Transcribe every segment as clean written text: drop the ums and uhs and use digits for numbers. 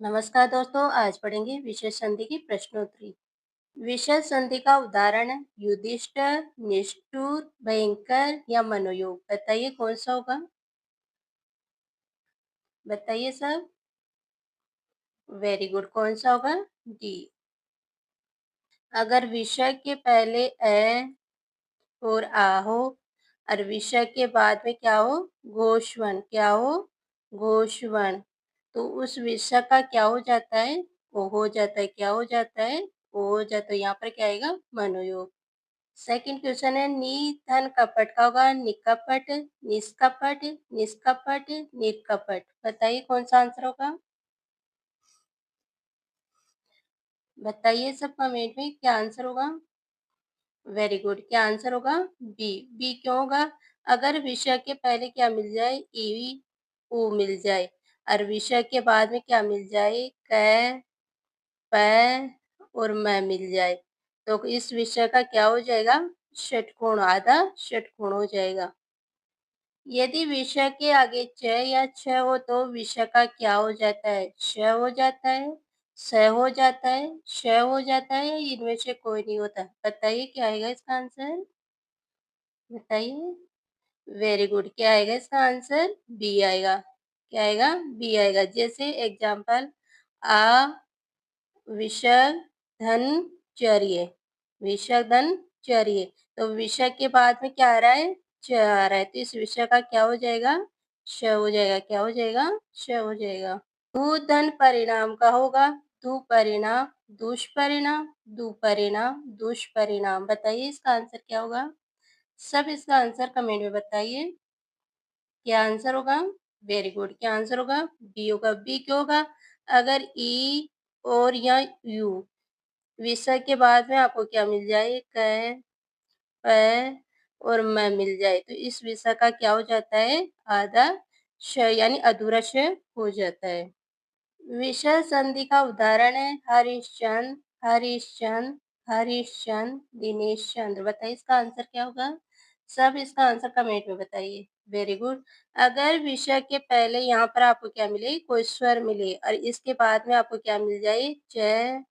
नमस्कार दोस्तों, आज पढ़ेंगे विषय संधि की प्रश्नोत्तरी। विषय संधि का उदाहरण है युधिष्ठिर, निष्ठुर, भयंकर या मनोयोग। बताइए कौन सा होगा? बताइए सब। Very good. कौन सा होगा? डी। अगर विषय के पहले अ और आ हो और विषय के बाद में क्या हो? घोषवन। क्या हो? घोषवन। तो उस विषय का क्या हो जाता है? वो हो जाता है। क्या हो जाता है? वो हो जाता है। यहाँ पर क्या आएगा? मनोयोग। सेकंड क्वेश्चन है नी धन कपट का होगा निकपट, निष्कपट, निष्कपट, निर्कपट। बताइए कौन सा आंसर होगा? बताइए सब कमेंट में क्या आंसर होगा? Very good. क्या आंसर होगा? बी। बी क्यों होगा? अगर विषय के पहले क्या मिल जाए? ई ऊ मिल जाए और विषय के बाद में क्या मिल जाए? क, प और म मिल जाए तो इस विषय का क्या हो जाएगा? षटकोण। आधा षटकोण हो जाएगा। यदि विषय के आगे च या छ हो तो विषय का क्या हो जाता है? श हो जाता है, स हो जाता है, श हो जाता है या इनमें से कोई नहीं होता? बताइए क्या आएगा इसका आंसर? बताइए। Very good. क्या आएगा इसका आंसर? बी आएगा। क्या आएगा? बी आएगा। जैसे एग्जाम्पल आ विषय धन चर्य, विषय धन चर्य। तो विषय के बाद में क्या आ रहा है? च आ रहा है तो इस विषय का क्या हो जाएगा? श हो जाएगा। क्या हो जाएगा? श हो जाएगा। धन परिणाम का होगा दुपरिणाम, दुष्परिणाम, दुपरिणाम, दुष्परिणाम। बताइए इसका आंसर क्या होगा? सब इसका आंसर कमेंट में बताइए। क्या आंसर होगा? Very good. क्या आंसर होगा? बी होगा। बी क्यों होगा? अगर ई और या यू विषय के बाद में आपको क्या मिल जाए? क, प और म मिल जाए तो इस विषय का क्या हो जाता है? आधा श यानी अधूरा श हो जाता है। विषय संधि का उदाहरण है हरिश्चंद्र, हरिश्चंद्र, हरिश्चंद्र, दिनेश चंद्र। बताइए इसका आंसर क्या होगा? सब इसका आंसर कमेंट में बताइए। Very good. अगर विषय के पहले यहाँ पर आपको क्या मिले? कोई स्वर मिले और इसके बाद में आपको क्या मिल जाए? च,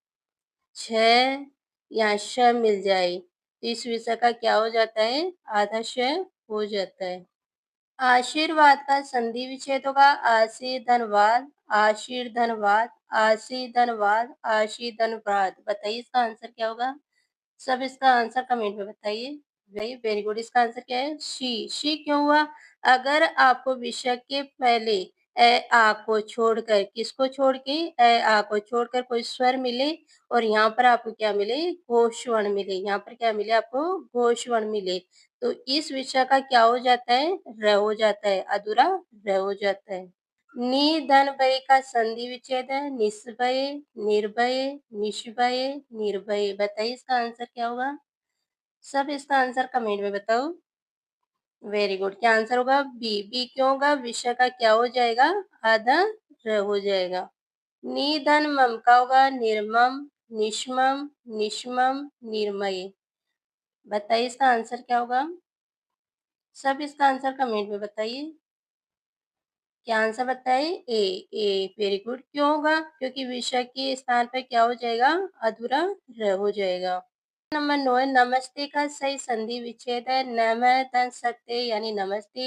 छ या श मिल जाए तो इस विषय का क्या हो जाता है? आधा श हो जाता है। आशीर्वाद का संधि विच्छेद होगा आशी धनवाद, आशीर धनवाद, आशी धनवाद, आशी धनवाद। बताइए इसका आंसर क्या होगा? सब इसका आंसर कमेंट में बताइए। Very very good. इसका आंसर क्या है? शी क्यों हुआ? अगर आपको विषय के पहले आ को छोड़कर किसको छोड़ के आ को छोड़कर कोई स्वर मिले और यहाँ पर आपको क्या मिले? घोषवर्ण मिले। यहाँ पर क्या मिले आपको? घोषवर्ण मिले तो इस विषय का क्या हो जाता है? र हो जाता है। अधूरा र हो जाता है। नि धन भय का संधि विच्छेद है निस्भय, निर्भय, निष्भय, निर्भय। बताइए इसका आंसर क्या होगा? सब इसका आंसर कमेंट में बताओ। Very good. क्या आंसर होगा? बी। बी क्यों होगा? विषय का क्या हो जाएगा? आधा र हो जाएगा। नि धन मम का होगा निर्मम, निष्मम, निष्मम, निर्मय। बताइए इसका आंसर क्या होगा? सब इसका आंसर कमेंट में बताइए। क्या आंसर बताइए? ए। Very good. क्यों होगा? क्योंकि विषय के स्थान पर क्या हो जाएगा? अधूरा र हो जाएगा। नंबर 9 है नमस्ते का सही संधि विच्छेद है नम धन सत्य यानी नमस्ते,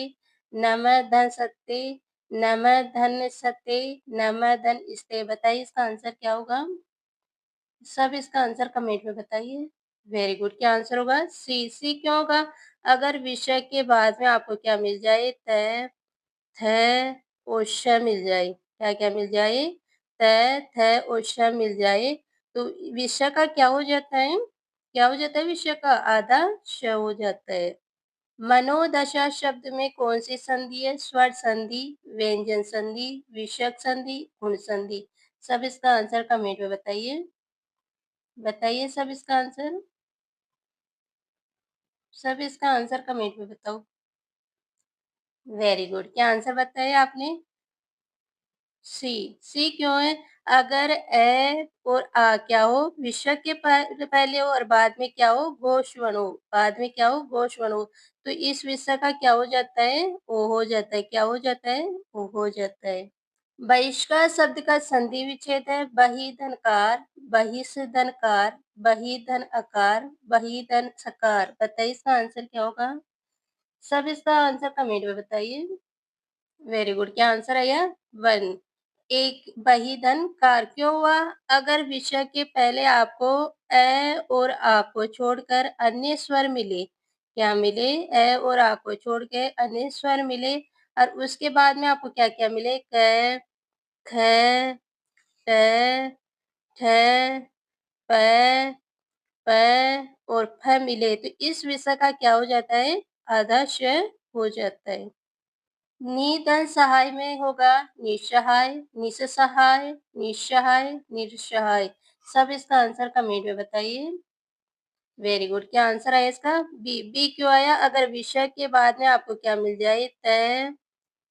नम धन सत्य, नम धन सत्य, नम धन स्ते। बताइए इसका आंसर क्या होगा? सब इसका आंसर कमेंट में बताइए। Very good. क्या आंसर होगा? सी। सी क्यों होगा? अगर विषय के बाद में आपको क्या मिल जाए? त, थ और श मिल जाए। क्या-क्या मिल जाए? त, थ और श मिल जाए तो विषय का क्या हो जाता है? क्या हो जाता है विषय का? आधा श हो जाता है। मनोदशा शब्द में कौन सी संधि है? स्वर संधि, व्यंजन संधि, विषयक संधि, गुण संधि। सब इसका आंसर कमेंट में बताइए। बताइए सब इसका आंसर। सब इसका आंसर कमेंट में बताओ। Very good. क्या आंसर बताया आपने? सी। सी क्यों है? अगर ए और आ क्या हो? विषय के पहले हो और बाद में क्या हो? घोषवर्ण हो। बाद में क्या हो? घोषवर्ण हो। तो इस विषय का क्या हो जाता है? ओ हो जाता है। क्या हो जाता है? ओ हो जाता है। बहिष्कार शब्द का संधि विच्छेद है बही धनकार, बहिष धनकार, बही धन अकार, बही धन सकार। बताइए इसका आंसर क्या होगा? सब इसका आंसर कमेंट में बताइए। Very good. क्या आंसर आया? 1। एक बही धन कार क्यों हुआ? अगर विषय के पहले आपको ए और आ को छोड़कर अन्य स्वर मिले, क्या मिले? ए और आ को छोड़ के अन्य स्वर मिले और उसके बाद में आपको क्या-क्या मिले? क, ख, ट, ठ, प, प और फ मिले तो इस विषय का क्या हो जाता है? आधा श हो जाता है। निधन सहाय में होगा निसहाय, निस्सहाय, निस्सहाय, निरसहाय। सब इसका आंसर कमेंट में बताइए। Very good. क्या आंसर आया इसका? बी। बी क्यों आया? अगर विषय के बाद में आपको क्या मिल जाए? त,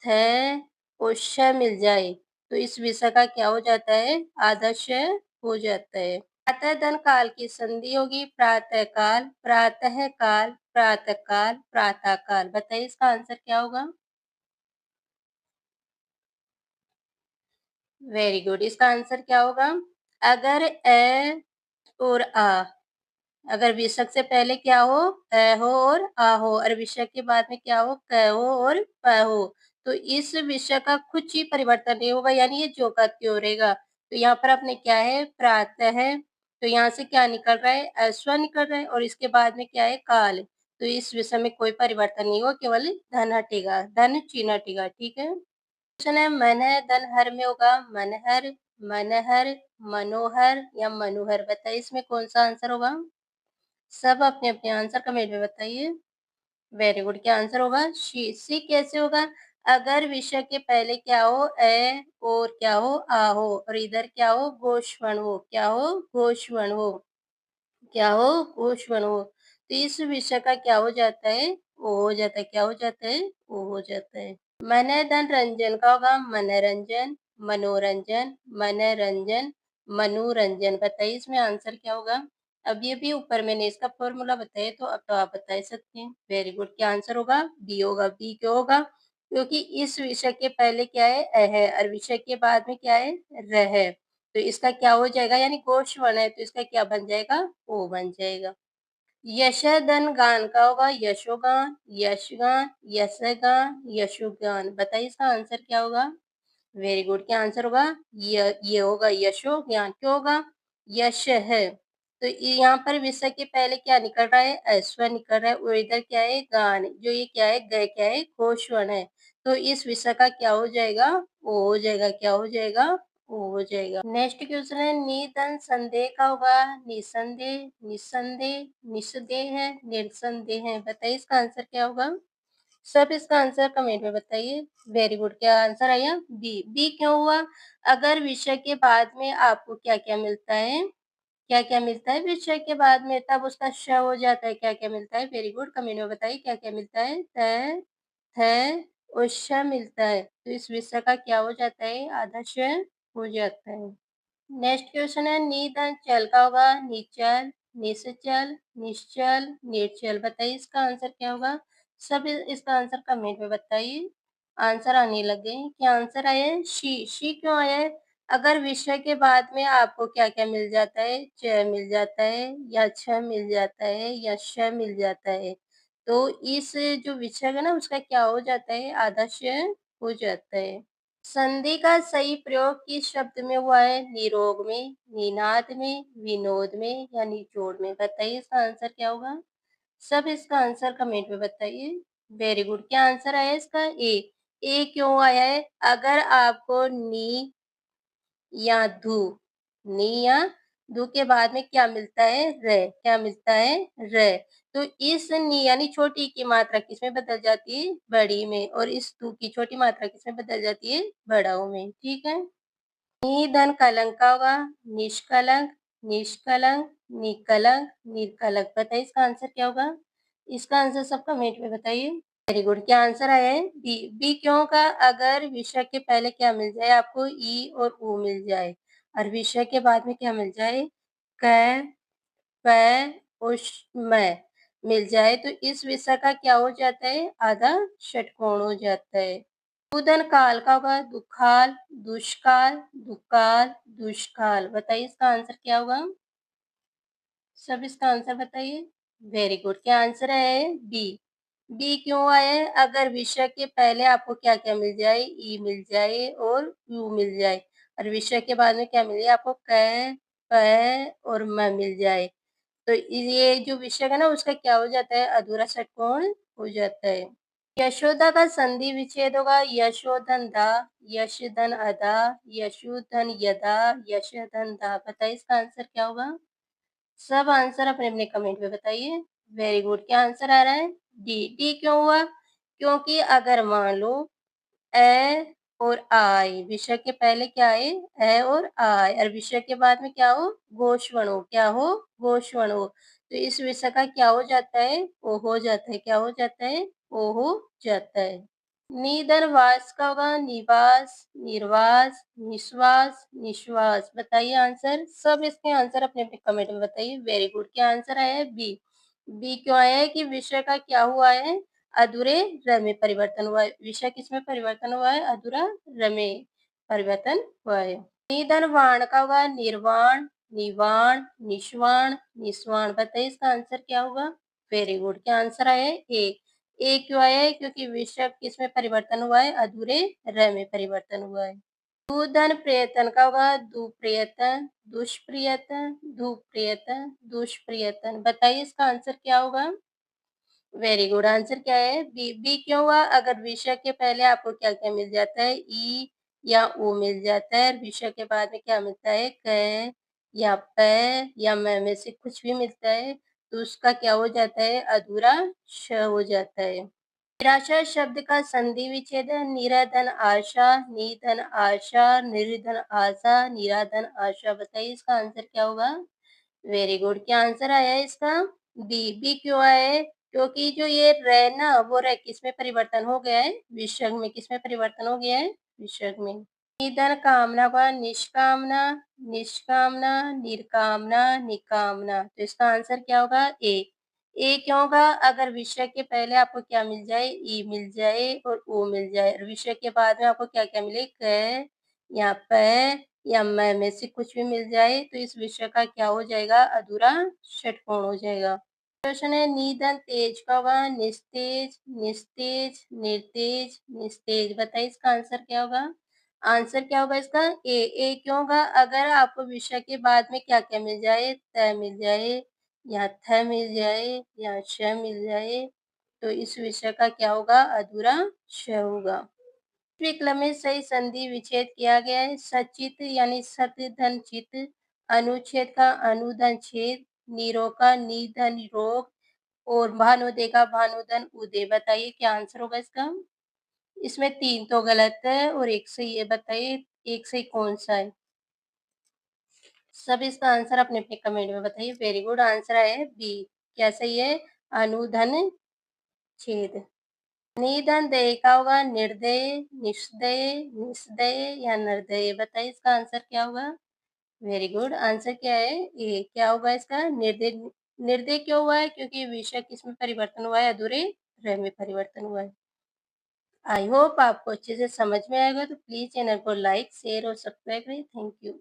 थ और श मिल जाए तो इस विषय का क्या हो जाता है? आधा श हो जाता है। प्रातः धन काल की संधि होगी प्रातः काल, प्रातः काल, प्रातः काल, प्रातः काल। बताइए इसका आंसर क्या होगा? Very good. इसका आंसर क्या होगा? अगर ए और आ, अगर विसर्ग से पहले क्या हो? अ हो और आ हो और विसर्ग के बाद में क्या हो? क हो और प हो तो इस विषय का कुछ ही परिवर्तन नहीं होगा यानी ये जो का त्यों रहेगा। तो यहाँ पर अपने क्या है? प्रातः है तो यहाँ से क्या निकल रहा है? अश्व निकल रहा है और इसके बाद में क्या है? काल। तो इस विषय में कोई परिवर्तन नहीं होगा केवल धन हटेगा, धन चिन्ह हटेगा। ठीक है। क्वेश्चन है मन है धन हर में होगा मनहर, मनहर, मनोहर या मनोहर। बताइए इसमें कौन सा आंसर होगा? सब अपने अपने आंसर कमेंट में बताइए। Very good. क्या आंसर होगा? शी। सी कैसे होगा? अगर विषय के पहले क्या हो? ए और क्या हो? आ हो और इधर क्या हो? गोष्वण हो। क्या हो? गोष्वण हो। क्या हो? गोष्वण हो तो इस विषय का क्या हो जाता है? ओ हो जाता है। क्या हो जाता है? ओ हो जाता है। मनोधन रंजन का होगा मनोरंजन, मनोरंजन, मनोरंजन, मनोरंजन। बताइए इसमें आंसर क्या होगा? अब ये भी ऊपर मैंने इसका फॉर्मूला बताया तो अब तो आप बता सकते हैं। Very good. क्या आंसर होगा? बी होगा। बी क्यों होगा? क्योंकि इस विषय के पहले क्या है? अ है और विषय के बाद में क्या है? र है तो इसका क्या हो जाएगा? यानी गोश वन है तो इसका क्या बन जाएगा? ओ बन जाएगा। यशोधन गान का होगा यशोगान, यशगान, यशगान, यशोगान। बताइए इसका आंसर क्या होगा? Very good. क्या आंसर होगा? ये होगा यशोगान। क्यों होगा? यश है तो यहाँ पर विषय के पहले क्या निकल रहा है? अश्व निकल रहा है और इधर क्या है? गान। जो ये क्या है? ग क्या है? घोषवन है तो इस विषय का क्या हो जाएगा? ओ हो जाएगा। क्या हो जाएगा? ओ हो जाएगा। नेक्स्ट क्वेश्चन है निधन संदेह का होगा निसंदेह, निसंदेह, निस्संदेह है, निर्संदेह है। बताइए इसका आंसर क्या होगा? सब इसका आंसर कमेंट में बताइए। Very good. क्या आंसर आया? बी। बी क्यों हुआ? अगर विषय के बाद में आपको क्या-क्या मिलता है? क्या-क्या मिलता है विषय के बाद में? तब उसका श हो जाता है। क्या-क्या मिलता है? Very good. कमेंट में बताइए क्या-क्या मिलता है? त, थ और श मिलता है। तो इस विषय का क्या हो जाता है? आधा श हो जाता है। नेक्स्ट क्वेश्चन है निधन चल का होगा निचल, निश्चल, निश्चल, निर्चल। बताइए इसका आंसर क्या होगा? सब इसका आंसर कमेंट में बताइए। आंसर आने लगे। क्या आंसर आया है? शी। शी क्यों आया है? अगर विषय के बाद में आपको क्या-क्या मिल जाता है? च मिल जाता है या छ मिल जाता है या श मिल जाता है तो इस जो विषय है ना उसका क्या हो जाता है? आधा श हो जाता है। संधि का सही प्रयोग किस शब्द में हुआ है? निरोग में, निनाद में, विनोद में या निचोड़ में? बताइए इसका आंसर क्या होगा? सब इसका आंसर कमेंट में बताइए। Very good. क्या आंसर आया इसका? ए। ए क्यों आया है? अगर आपको नी या धू, नी या धू के बाद में क्या मिलता है? र। क्या मिलता है? र। तो इस नी यानी छोटी की मात्रा किसमें बदल जाती है? बड़ी में और इस धू की छोटी मात्रा किसमें बदल जाती है? बड़ाऊ में। ठीक है। निधन कलंक का होगा निष्कलंक, निष्कलंक, निकलंक, निर्कलंक। बताइए इसका आंसर क्या होगा? इसका आंसर सब कमेंट में बताइए। Very good. क्या आंसर आया है? बी। बी क्यों का? अगर विषय के पहले क्या मिल जाए आपको? ई और ऊ मिल जाए और विषय के बाद में क्या मिल जाए? क, प, उश, म मिल जाए तो इस विषय का क्या हो जाता है? आधा षटकोण हो जाता है। दूधन काल का होगा दुखाल, दुष्काल, दुकाल, दुष्काल। बताइए इसका आंसर क्या होगा? सब इसका आंसर बताइए। Very good. क्या आंसर है? बी। बी क्यों आए? अगर विषय के पहले आपको क्या-क्या मिल जाए? ई मिल जाए और यू मिल जाए और विषय के बाद में क्या मिल जाए आपको? क, प और म मिल जाए। तो ये जो विषय है ना उसका क्या हो जाता है? अधूरा षटकोण हो जाता है। यशोदा का संधि विच्छेद होगा यशोधन धा, यशधन अधा, यशुधन यदा, यशधन धा। बताइए इसका आंसर क्या होगा? सब आंसर अपने-अपने कमेंट में बताइए। Very good. क्या आंसर आ रहा है? डी। डी क्यों हुआ? क्योंकि अगर मान लो ए और आई विषय के पहले क्या आए? ए और आई और विषय के बाद में क्या हो? घोषवण हो। क्या हो? घोषवण हो। तो इस विषय का क्या हो जाता है? ओ हो जाता है। क्या हो जाता है? ओ हो जाता है। निदर्वास का होगा निवास, निर्वास, निश्वास, निश्वास। बताइए आंसर। सब इसके आंसर अपने-अपने कमेंट में बताइए। Very good. क्या आंसर आया है? बी। बी क्यों आया है कि विषय का क्या हुआ है? अधूरे र में परिवर्तन हुआ है। विषय किसमें परिवर्तन हुआ है? अधूरा र में परिवर्तन हुआ है। निधनवाण का होगा निर्वाण, निवाण, निश्वाण, निस्वाण। बताइए इसका आंसर क्या होगा? Very good. क्या आंसर आया है? ए। ए क्यों आया है? क्योंकि विषय किसमें परिवर्तन हुआ है? अधूरे र में परिवर्तन हुआ है। दुधन प्रियतन का होगा दुप्रियतन, दुष्प्रियतन, धुप्रियतन, दुष्प्रियतन। बताइए इसका आंसर क्या होगा? Very good. आंसर क्या है? बी। बी क्यों हुआ? अगर विषय के पहले आपको क्या-क्या मिल जाता है? ई या ओ मिल जाता है और विषय के बाद में क्या मिलता है? क या प या म में से कुछ भी मिलता है, तो उसका क्या हो जाता है? अधूरा श हो जाता है। निराशा शब्द का संधि विच्छेद है निराधन आशा, निधन आशा, निर्धन आशा, निराधन आशा। बताइए इसका आंसर क्या होगा? Very good. क्या आंसर आया है इसका? बी। बी क्यों आया है? क्योंकि जो ये र ना वो र किसमें परिवर्तन हो गया है? विसर्ग में। किसमें परिवर्तन हो गया है? विसर्ग में। निधन कामना का निष्कामना, निष्कामना, निर्कामना, निकामना। तो इसका आंसर क्या होगा? ए। ए क्यों होगा? अगर विषय के पहले आपको क्या मिल जाए? ई मिल जाए और ओ मिल जाए और विषय के बाद में आपको क्या-क्या मिले? क या प या म में से कुछ भी मिल जाए तो इस विषय का क्या हो जाएगा? अधूरा षटकोण हो जाएगा। क्वेश्चन है निधन तेज का होगा निस्तेज, निस्तेज, निर्तेज, निस्तेज। बताइए इसका आंसर क्या होगा? आंसर क्या होगा इसका? ए। ए क्यों होगा? अगर आपको विषय के बाद में क्या-क्या मिल जाए? त मिल जाए या थ मिल जाए या श मिल जाए तो इस विषय का क्या होगा? अधूरा श होगा। विकल्प में सही संधि विच्छेद किया गया है। सचित यानी सत धन चित, अनुच्छेद का अनुधन छेद, निरोग का निधन रोग और भानुदय का भानुधन उदय। बताइए क्या आंसर होगा इसका? इसमें 3 तो गलत है और एक सही है। बताइए एक सही कौन-सा है? सब इसका आंसर अपने-अपने कमेंट में बताइए। Very good. आंसर है बी। क्या सही है? अनुधन छेद। निधन देय का होगा निर्दय, निष्दय, निस्दय या निर्दय। बताइए इसका आंसर क्या होगा? Very good. आंसर क्या है? ए। क्या होगा इसका? निर्दय। निर्दय क्यों हुआ है? क्योंकि विषय किसमें परिवर्तन हुआ है? अधूरे र में परिवर्तन हुआ है। आई होप आपको अच्छे से समझ में आएगा तो प्लीज चैनल को लाइक, शेयर और सब्सक्राइब करें। Thank you.